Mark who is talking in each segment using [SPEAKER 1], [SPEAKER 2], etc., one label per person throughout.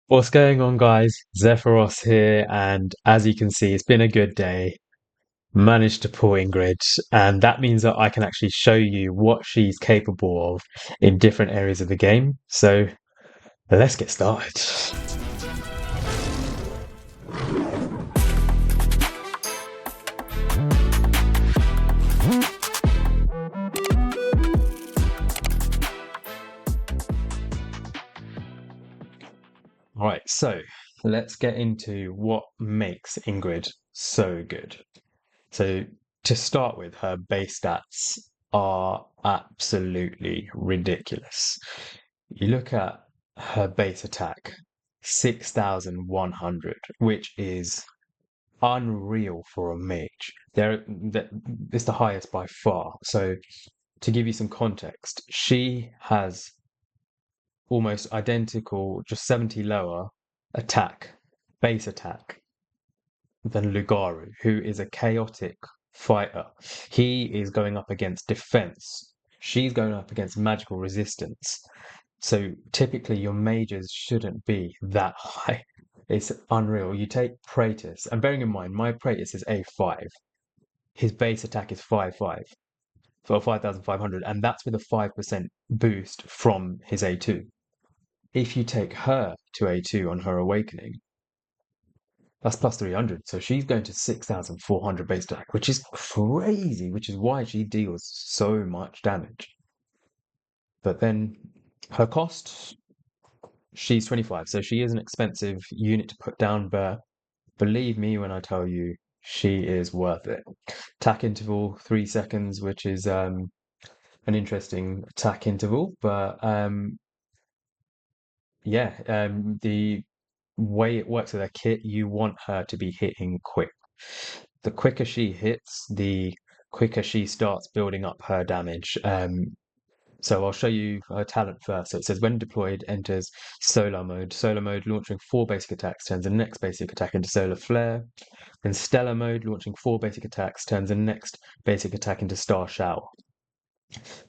[SPEAKER 1] What's going on, guys? Zephyros here, and as you can see, it's been a good day. Managed to pull Ingrid, and that means that I can actually show you what she's capable of in different areas of the game. So let's get started. All right, so let's get into what makes Ingrid so good. So to start with, her base stats are absolutely ridiculous. You look at her base attack, 6,100, which is unreal for a mage. It's the highest by far. So to give you some context, she has almost identical, just 70 lower attack, base attack than Lugaru, who is a chaotic fighter. He is going up against defense. She's going up against magical resistance. So typically your mages shouldn't be that high. It's unreal. You take Praetus, and bearing in mind, my Praetus is A5. His base attack is 5-5 for 5,500, and that's with a 5% boost from his A2. If you take her to A2 on her awakening, that's plus 300. So she's going to 6,400 base attack, which is crazy, which is why she deals so much damage. But then her cost, she's 25. So she is an expensive unit to put down, but believe me when I tell you, she is worth it. Attack interval, 3 seconds, which is an interesting attack interval. But yeah, the way it works with her kit, you want her to be hitting quick. The quicker she hits, the quicker she starts building up her damage. So I'll show you her talent first. So it says when deployed, enters solar mode. Solar mode launching 4 basic attacks, turns the next basic attack into solar flare. Then stellar mode launching 4 basic attacks, turns the next basic attack into star shower.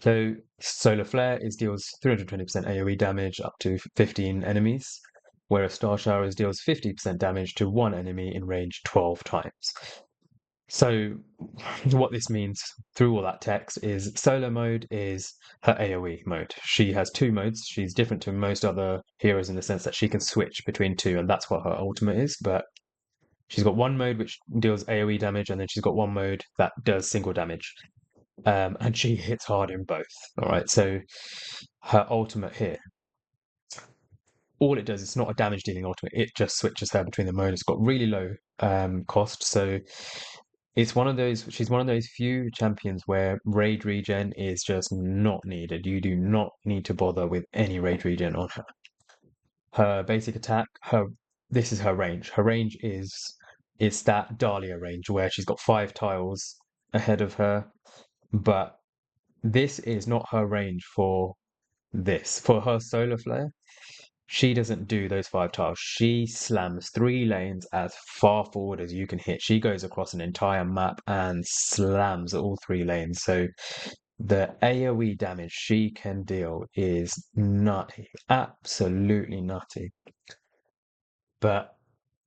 [SPEAKER 1] So solar flare is deals 320% AoE damage up to 15 enemies, whereas star shower is deals 50% damage to one enemy in range 12 times. So what this means through all that text is solar mode is her AoE mode. She has two modes. She's different to most other heroes in the sense that she can switch between two, and that's what her ultimate is. But she's got one mode which deals AoE damage, and then she's got one mode that does single damage. And she hits hard in both. All right, so her ultimate here, all it does, it's not a damage dealing ultimate. It just switches her between the modes. It's got really low cost, so it's one of those. She's one of those few champions where raid regen is just not needed. You do not need to bother with any raid regen on her. Her basic attack, her this is her range. Her range is that Dahlia range where she's got 5 tiles ahead of her, but this is not her range for this. For her solar flare, she doesn't do those 5 tiles. She slams 3 lanes as far forward as you can hit. She goes across an entire map and slams all 3 lanes. So the AoE damage she can deal is nutty, absolutely nutty. But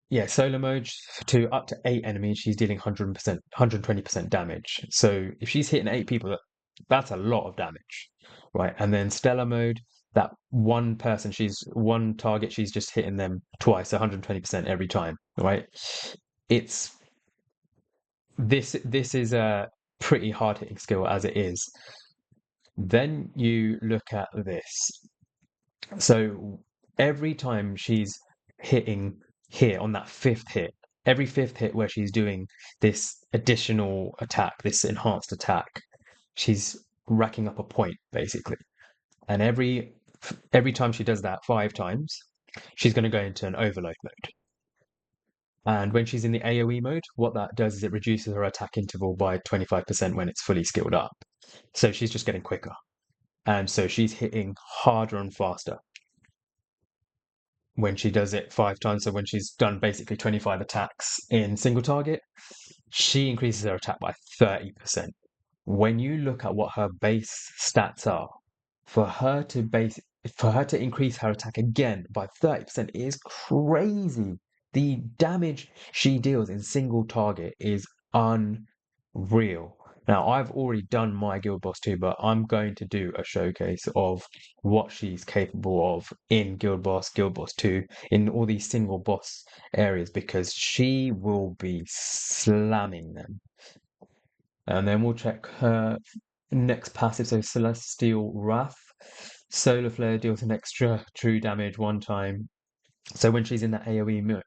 [SPEAKER 1] yeah, solo mode to up to 8 enemies, she's dealing 100%, 120% damage. So if she's hitting 8 people, that's a lot of damage, right? And then stellar mode, that one person, she's one target, she's just hitting them twice, 120% every time, right? It's this is a pretty hard hitting skill as it is. Then you look at this. So every time she's hitting here on that fifth hit, every fifth hit where she's doing this additional attack, this enhanced attack, she's racking up a point basically. And every time she does that 5 times, she's going to go into an overload mode. And when she's in the AoE mode, what that does is it reduces her attack interval by 25% when it's fully skilled up. So she's just getting quicker. And so she's hitting harder and faster when she does it 5 times. So when she's done basically 25 attacks in single target, she increases her attack by 30%. When you look at what her base stats are, for her to base for her to increase her attack again by 30% is crazy. The damage she deals in single target is unreal. Now, I've already done my Guild Boss 2, but I'm going to do a showcase of what she's capable of in Guild Boss 2, in all these single boss areas, because she will be slamming them. And then we'll check her next passive, so Celestial Wrath. Solar Flare deals an extra true damage one time. So when she's in that AoE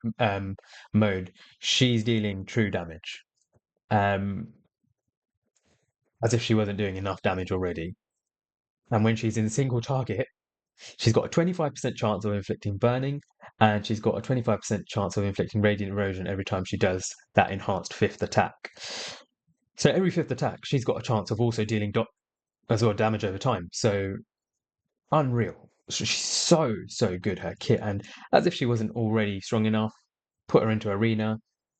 [SPEAKER 1] mode, she's dealing true damage. As if she wasn't doing enough damage already. And when she's in single target, she's got a 25% chance of inflicting burning, and she's got a 25% chance of inflicting radiant erosion every time she does that enhanced fifth attack. So every fifth attack, she's got a chance of also dealing as well damage over time. So unreal. She's so good, her kit. And as if she wasn't already strong enough, put her into arena,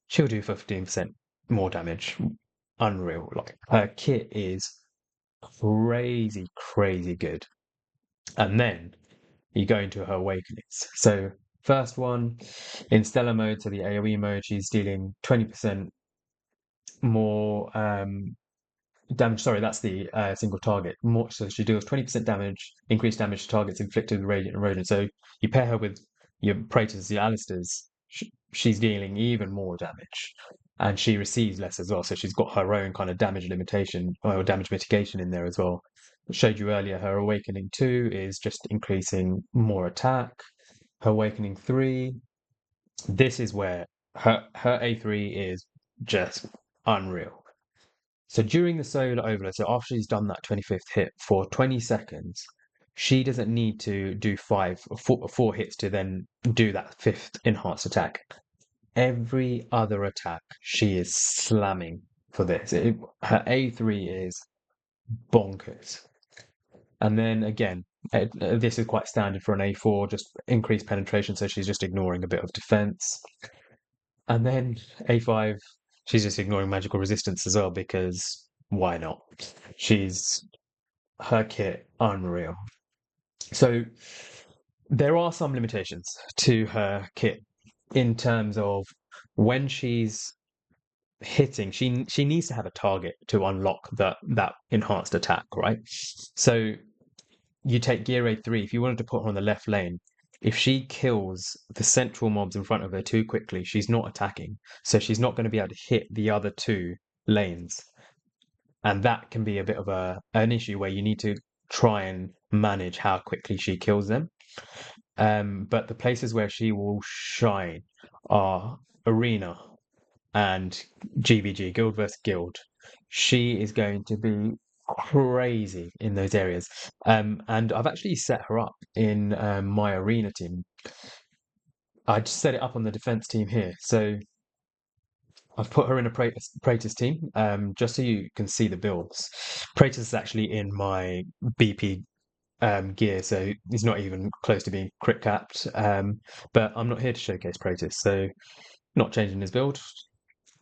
[SPEAKER 1] she'll do 15% more damage. Unreal. Like, her kit is crazy good. And then you go into her awakenings. So first one, in stellar mode, so the AoE mode, she's dealing 20% more damage. Sorry, that's the single target. More, so she deals 20% damage, increased damage to targets inflicted with radiant erosion. So you pair her with your Praetors, your Alistairs, she's dealing even more damage. And she receives less as well. So she's got her own kind of damage limitation or damage mitigation in there as well. I showed you earlier, her Awakening 2 is just increasing more attack. Her Awakening 3, this is where her A3 is just unreal. So during the solar overload, so after she's done that 25th hit for 20 seconds, she doesn't need to do four hits to then do that fifth enhanced attack. Every other attack she is slamming for this. Her A3 is bonkers. And then again, this is quite standard for an A4, just increased penetration, so she's just ignoring a bit of defense. And then A5, she's just ignoring magical resistance as well, because why not? Her kit, unreal. So there are some limitations to her kit in terms of when she's hitting, she needs to have a target to unlock that enhanced attack, right? So you take Gear A3, if you wanted to put her on the left lane, if she kills the central mobs in front of her too quickly, she's not attacking. So she's not going to be able to hit the other two lanes. And that can be a bit of an issue where you need to try and manage how quickly she kills them. But the places where she will shine are Arena and GVG, Guild vs Guild. She is going to be crazy in those areas. And I've actually set her up in my Arena team. I just set it up on the defense team here. So I've put her in a Praetor's team, just so you can see the builds. Praetor's is actually in my BP gear, so he's not even close to being crit capped. But I'm not here to showcase Praetor's, so not changing his build.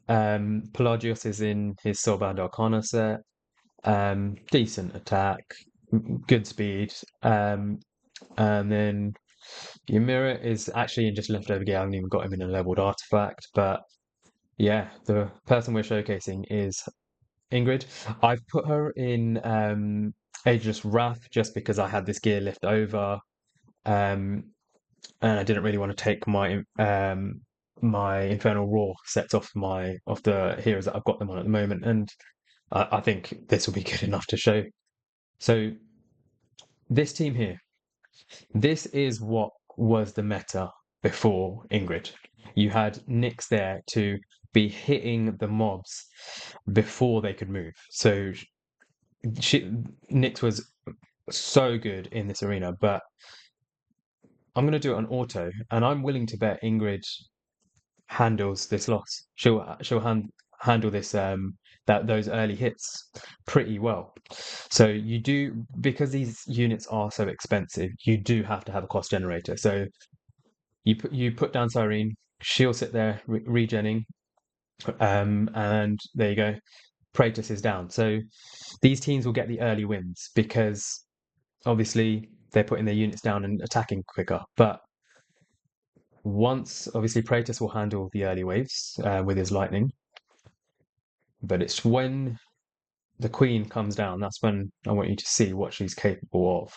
[SPEAKER 1] Pelagios is in his Soulbound Arcana set. Decent attack, good speed. And then Ymira is actually in just leftover gear. I haven't even got him in a leveled artifact, but yeah, the person we're showcasing is Ingrid. I've put her in Ageless Wrath just because I had this gear left over, and I didn't really want to take my Infernal Roar sets off the heroes that I've got them on at the moment, and I think this will be good enough to show. So this team here, this is what was the meta before Ingrid. You had Nyx there to be hitting the mobs before they could move. So Nyx was so good in this arena, but I'm going to do it on auto, and I'm willing to bet Ingrid handles this loss. She'll handle this those early hits pretty well. So you do, because these units are so expensive, you do have to have a cost generator. So you put down Cyrene, she'll sit there regenning, and there you go. Praetus is down. So these teams will get the early wins because obviously they're putting their units down and attacking quicker. But once, obviously, Praetus will handle the early waves with his lightning. But it's when the queen comes down, that's when I want you to see what she's capable of.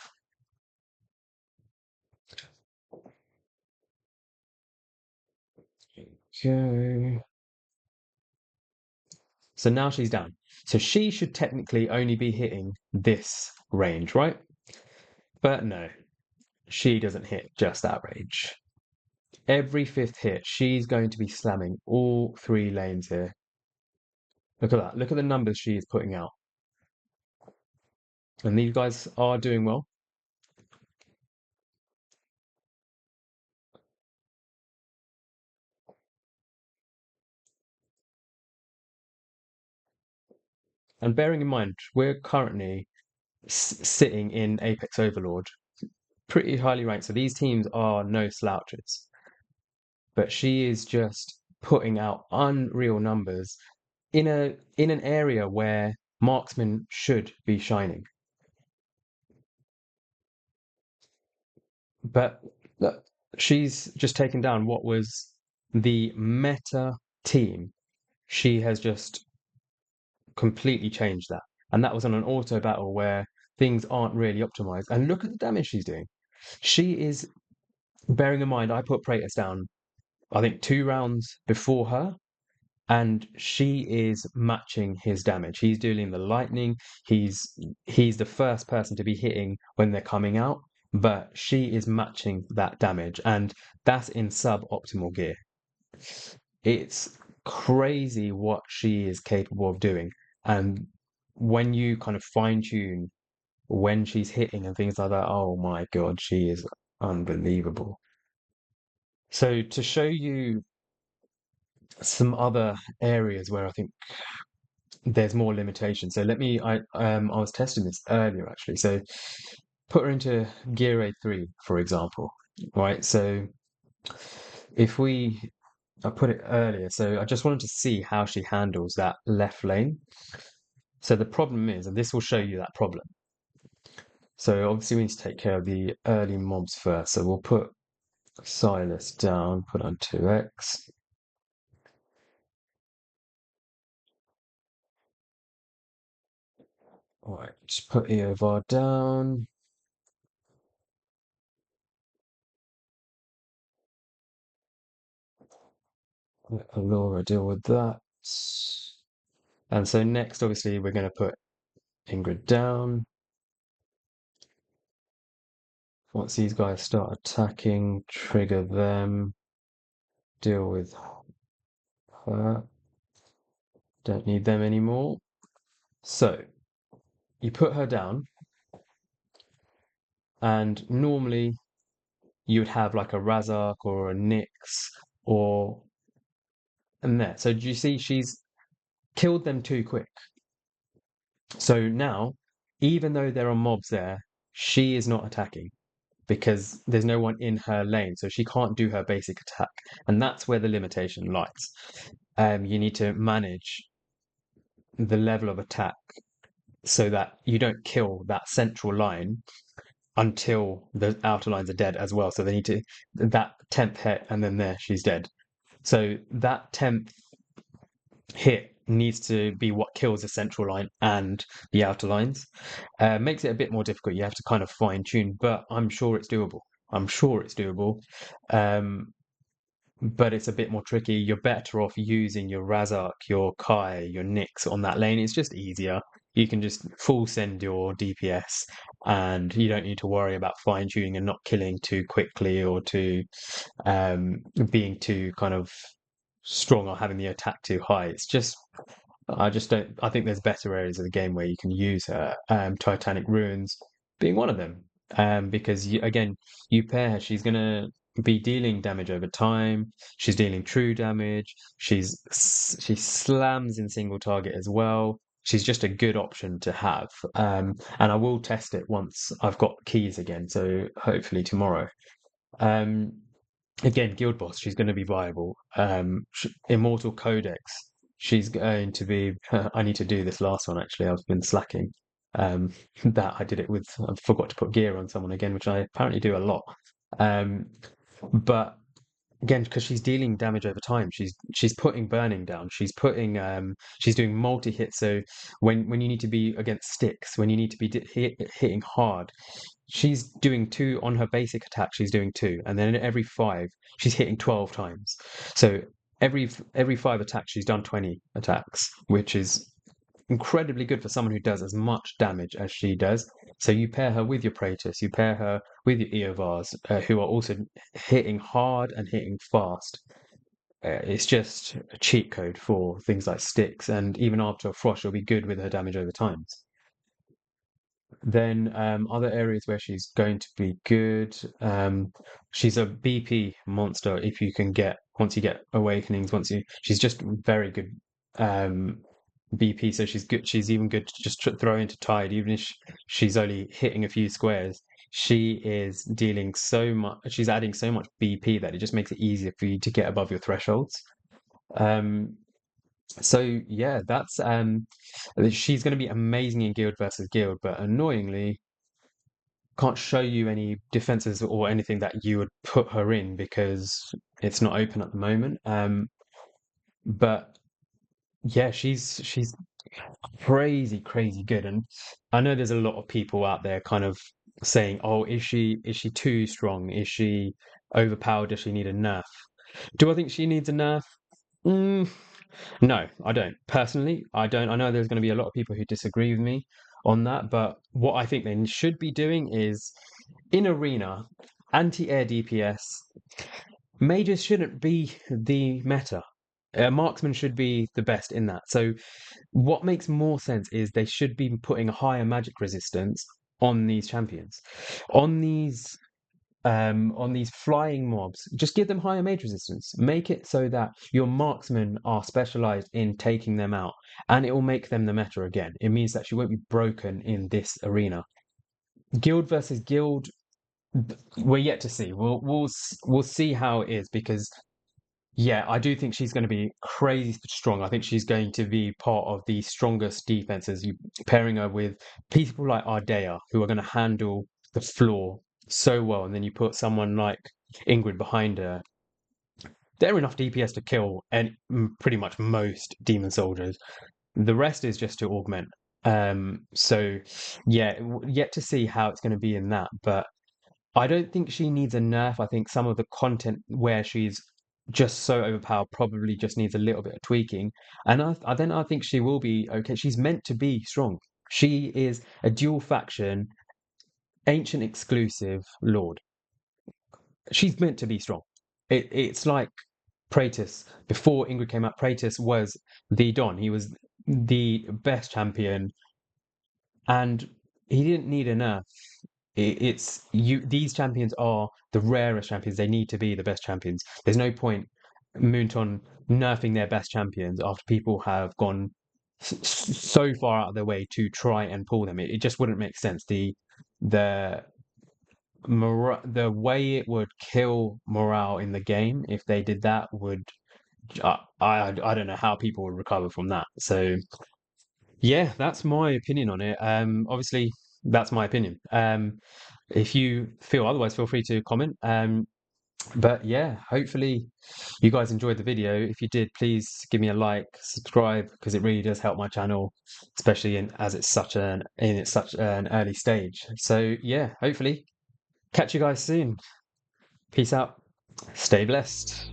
[SPEAKER 1] Okay. So now she's down. So she should technically only be hitting this range, right? But no, she doesn't hit just that range. Every fifth hit, she's going to be slamming all three lanes here. Look at that. Look at the numbers she is putting out. And these guys are doing well. And bearing in mind, we're currently sitting in Apex Overlord, pretty highly ranked. So these teams are no slouches. But she is just putting out unreal numbers in an area where marksmen should be shining. But look, she's just taken down what was the meta team. She has just completely changed that. And that was on an auto battle where things aren't really optimized. And look at the damage she's doing. She is, bearing in mind, I put Praetus down, I think, 2 rounds before her, and she is matching his damage. He's dealing the lightning. He's the first person to be hitting when they're coming out, but she is matching that damage, and that's in suboptimal gear. It's crazy what she is capable of doing, and when you kind of fine tune when she's hitting and things like that, oh my God, she is unbelievable. So to show you some other areas where I think there's more limitations. So let me I was testing this earlier actually. So put her into gear A3, for example. Right. So if we I put it earlier, so I just wanted to see how she handles that left lane. So the problem is, and this will show you that problem. So obviously we need to take care of the early mobs first. So we'll put Silas down, put on 2x. All right, just put Eovar down. Let Alora deal with that. And so next, obviously, we're going to put Ingrid down. Once these guys start attacking, trigger them, deal with her. Don't need them anymore. So you put her down, and normally you would have like a Razak or a Nyx or and there. So do you see she's killed them too quick? So now, even though there are mobs there, she is not attacking because there's no one in her lane, so she can't do her basic attack, and that's where the limitation lies. You need to manage the level of attack so that you don't kill that central line until the outer lines are dead as well. So they need to that 10th hit, and then there she's dead. So that 10th hit needs to be what kills the central line and the outer lines. Makes it a bit more difficult. You have to kind of fine tune, but I'm sure it's doable. I'm sure it's doable. Um, but it's a bit more tricky. You're better off using your Razak, your Kai, your Nyx on that lane. It's just easier. You can just full send your DPS and you don't need to worry about fine tuning and not killing too quickly or too being too kind of strong or having the attack too high. It's just I just don't. I think there's better areas of the game where you can use her. Titanic Ruins being one of them. Because again, you pair her, she's gonna be dealing damage over time. She's dealing true damage. She slams in single target as well. She's just a good option to have. And I will test it once I've got keys again. So hopefully tomorrow. Um, Again, Guild Boss, she's going to be viable. Immortal Codex, she's going to be. I need to do this last one actually. I've been slacking. Um, that I did it with, I forgot to put gear on someone again, which I apparently do a lot. Um, but again, because she's dealing damage over time, she's putting burning down. She's doing multi hits. So when you need to be against sticks, when you need to be hitting hard, she's doing two on her basic attack. She's doing two, and then every five, she's hitting 12 times. So every five attacks, she's done 20 attacks, which is incredibly good for someone who does as much damage as she does. So you pair her with your Praetus, you pair her with your Eovars, who are also hitting hard and hitting fast. It's just a cheat code for things like sticks, and even after a frost, she'll be good with her damage over time. Then other areas where she's going to be good. She's a BP monster if you can get once you get awakenings. She's just very good BP. So she's good. She's even good to just throw into tide, even if she's only hitting a few squares. She is dealing so much. She's adding so much BP that it just makes it easier for you to get above your thresholds. Um, so yeah, that's she's going to be amazing in guild versus guild, but annoyingly can't show you any defenses or anything that you would put her in because it's not open at the moment. But yeah, she's crazy good, and I know there's a lot of people out there kind of saying, "Oh, is she too strong? Is she overpowered? Does she need a nerf?" Do I think she needs a nerf? Mm, no, I don't. Personally, I don't. I know there's going to be a lot of people who disagree with me on that, but what I think they should be doing is in arena, anti-air DPS, mages shouldn't be the meta. Marksman should be the best in that. So what makes more sense is they should be putting a higher magic resistance on these champions. On these flying mobs, just give them higher mage resistance. Make it so that your marksmen are specialized in taking them out, and it will make them the meta again. It means that she won't be broken in this arena. Guild versus guild, we're yet to see. We'll see how it is because yeah, I do think she's going to be crazy strong. I think she's going to be part of the strongest defenses. You pairing her with people like Ardea, who are going to handle the floor so well, and then you put someone like Ingrid behind her. They're enough DPS to kill and pretty much most demon soldiers. The rest is just to augment. So yeah, yet to see how it's going to be in that, but I don't think she needs a nerf. I think some of the content where she's just so overpowered probably just needs a little bit of tweaking. And I think she will be okay. She's meant to be strong. She is a dual faction, ancient exclusive lord. She's meant to be strong. It's like Praetus. Before Ingrid came out, Praetus was the Don. He was the best champion, and he didn't need a nerf. It's you. These champions are the rarest champions. They need to be the best champions. There's no point Moonton nerfing their best champions after people have gone so far out of their way to try and pull them. It just wouldn't make sense. The the way it would kill morale in the game if they did that would I don't know how people would recover from that. So yeah, that's my opinion on it. Obviously that's my opinion. If you feel otherwise, feel free to comment. But yeah, hopefully you guys enjoyed the video. If you did, please give me a like, subscribe, because it really does help my channel, especially as it's such an early stage. So yeah, hopefully catch you guys soon. Peace out. Stay blessed.